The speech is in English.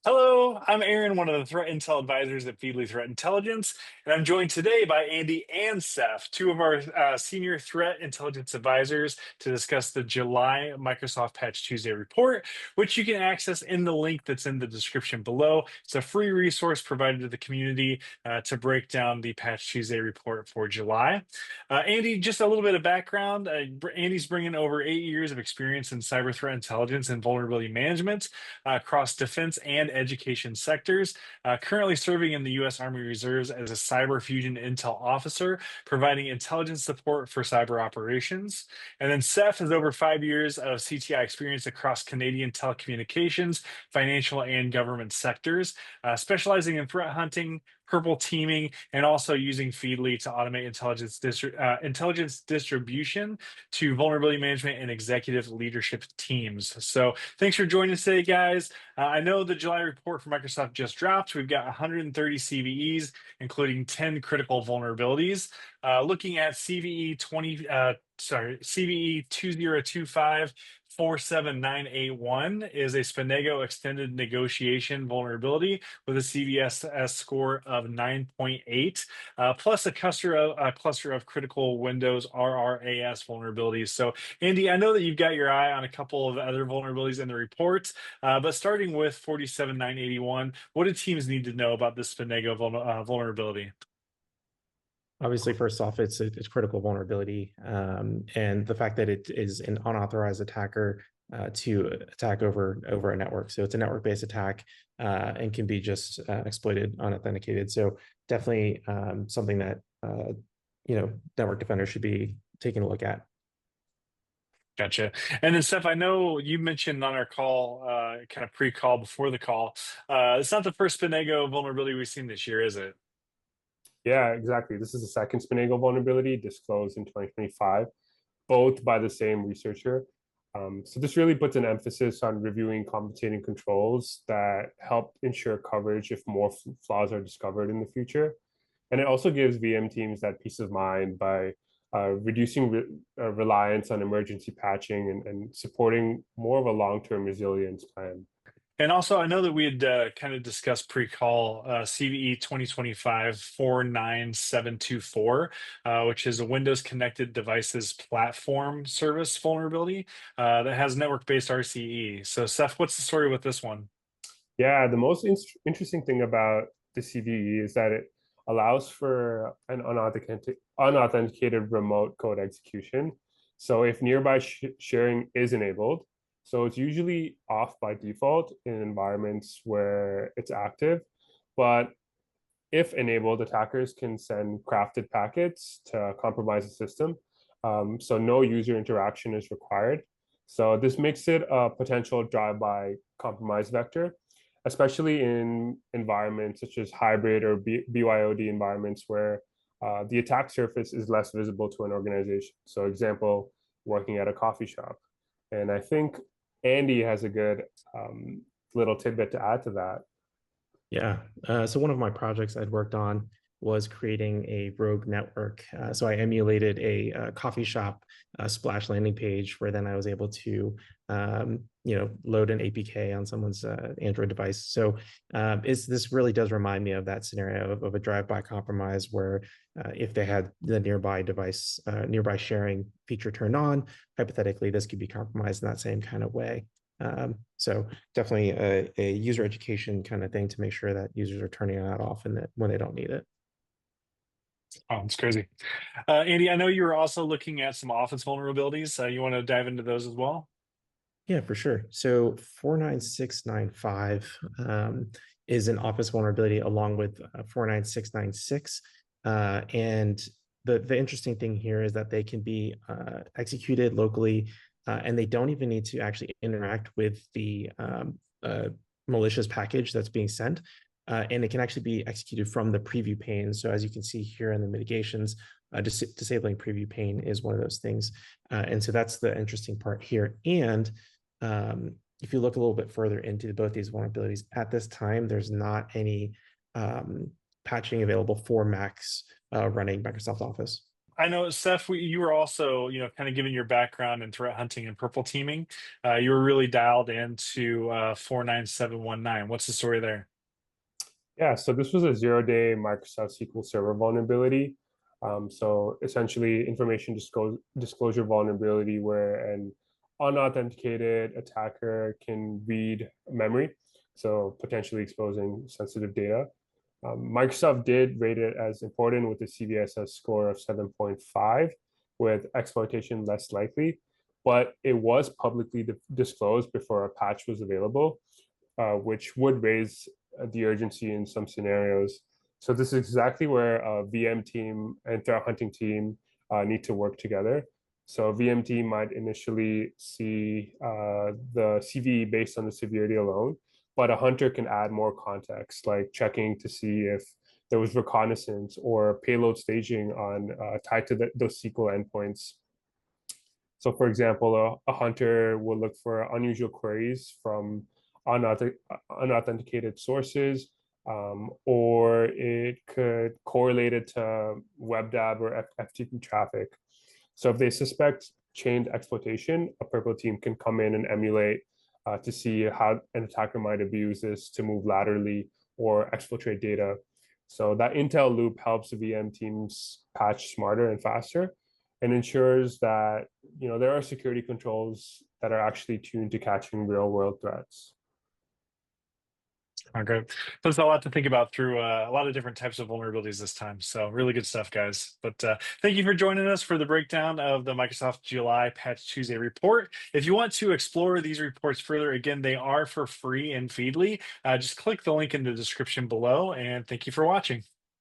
Hello, I'm Aaron, one of the threat intel advisors at Feedly Threat Intelligence, and I'm joined today by Andy and Saif, two of our senior threat intelligence advisors, to discuss the July Microsoft Patch Tuesday report, which you can access in the link that's in the description below. It's a free resource provided to the community to break down the Patch Tuesday report for July. Andy, just a little bit of background. Andy's bringing over 8 years of experience in cyber threat intelligence and vulnerability management across defense and education sectors, currently serving in the U.S. Army Reserves as a Cyber Fusion Intel Officer, providing intelligence support for cyber operations. And then Seth has over 5 years of CTI experience across Canadian telecommunications, financial, and government sectors, specializing in threat hunting, purple teaming, and also using Feedly to automate intelligence distribution to vulnerability management and executive leadership teams. So thanks for joining us today, guys. I know the July report from Microsoft just dropped. We've got 130 CVEs, including 10 critical vulnerabilities. Looking at CVE 2025 47981 is a Spinego extended negotiation vulnerability with a CVSS score of 9.8, plus a cluster of critical Windows RRAS vulnerabilities. So, Andy, I know that you've got your eye on a couple of other vulnerabilities in the report, but starting with 47981, what do teams need to know about this Spinego vulnerability? Obviously, first off, it's a critical vulnerability, and the fact that it is an unauthorized attacker to attack over a network. So it's a network-based attack and can be just exploited unauthenticated. So definitely something that network defenders should be taking a look at. Gotcha. And then, Steph, I know you mentioned on our call, kind of pre-call before the call, it's not the first Spinego vulnerability we've seen this year, is it? Yeah, exactly. This is the second Spinego vulnerability disclosed in 2025, both by the same researcher. So this really puts an emphasis on reviewing compensating controls that help ensure coverage if more flaws are discovered in the future. And it also gives VM teams that peace of mind by reducing reliance on emergency patching and supporting more of a long-term resilience plan. And also, I know that we had kind of discussed pre-call CVE 2025 49724, which is a Windows Connected Devices Platform Service vulnerability that has network-based RCE. So, Seth, what's the story with this one? Yeah, the most interesting thing about the CVE is that it allows for an unauthenticated remote code execution. So if nearby sharing is enabled, so it's usually off by default in environments where it's active, but if enabled, attackers can send crafted packets to compromise the system. So no user interaction is required. So this makes it a potential drive-by compromise vector, especially in environments such as hybrid or BYOD environments where the attack surface is less visible to an organization. So example, working at a coffee shop. And I think Andy has a good little tidbit to add to that. Yeah. So one of my projects I'd worked on was creating a rogue network. So I emulated a coffee shop splash landing page where then I was able to, load an APK on someone's Android device. So this really does remind me of that scenario of a drive-by compromise where if they had the nearby device, nearby sharing feature turned on, hypothetically, this could be compromised in that same kind of way. So definitely a user education kind of thing to make sure that users are turning that off and that when they don't need it. Oh, it's crazy. Andy, I know you were also looking at some Office vulnerabilities. You want to dive into those as well? Yeah, for sure. So 49695 is an Office vulnerability along with 49696. And the interesting thing here is that they can be executed locally, and they don't even need to actually interact with the malicious package that's being sent. And it can actually be executed from the preview pane. So as you can see here in the mitigations, disabling preview pane is one of those things. And so that's the interesting part here. And if you look a little bit further into both these vulnerabilities, at this time, there's not any patching available for Macs running Microsoft Office. I know, Seth, you were also, kind of given your background in threat hunting and purple teaming. You were really dialed into 49719. What's the story there? Yeah, so this was a 0-day Microsoft SQL Server vulnerability. So essentially, information disclosure vulnerability where an unauthenticated attacker can read memory, so potentially exposing sensitive data. Microsoft did rate it as important with a CVSS score of 7.5, with exploitation less likely, but it was publicly disclosed before a patch was available, which would raise the urgency in some scenarios. So this is exactly where a VM team and threat hunting team need to work together. So a VM team might initially see the CVE based on the severity alone, but a hunter can add more context, like checking to see if there was reconnaissance or payload staging on tied to those SQL endpoints. So, for example, a hunter will look for unusual queries from unauthenticated sources, or it could correlate it to WebDAV or FTP traffic. So, if they suspect chained exploitation, a purple team can come in and emulate to see how an attacker might abuse this to move laterally or exfiltrate data. So that intel loop helps VM teams patch smarter and faster, and ensures that there are security controls that are actually tuned to catching real world threats. Okay. There's a lot to think about through a lot of different types of vulnerabilities this time. So really good stuff, guys. But thank you for joining us for the breakdown of the Microsoft July Patch Tuesday report. If you want to explore these reports further, again, they are for free in Feedly. Just click the link in the description below, and thank you for watching.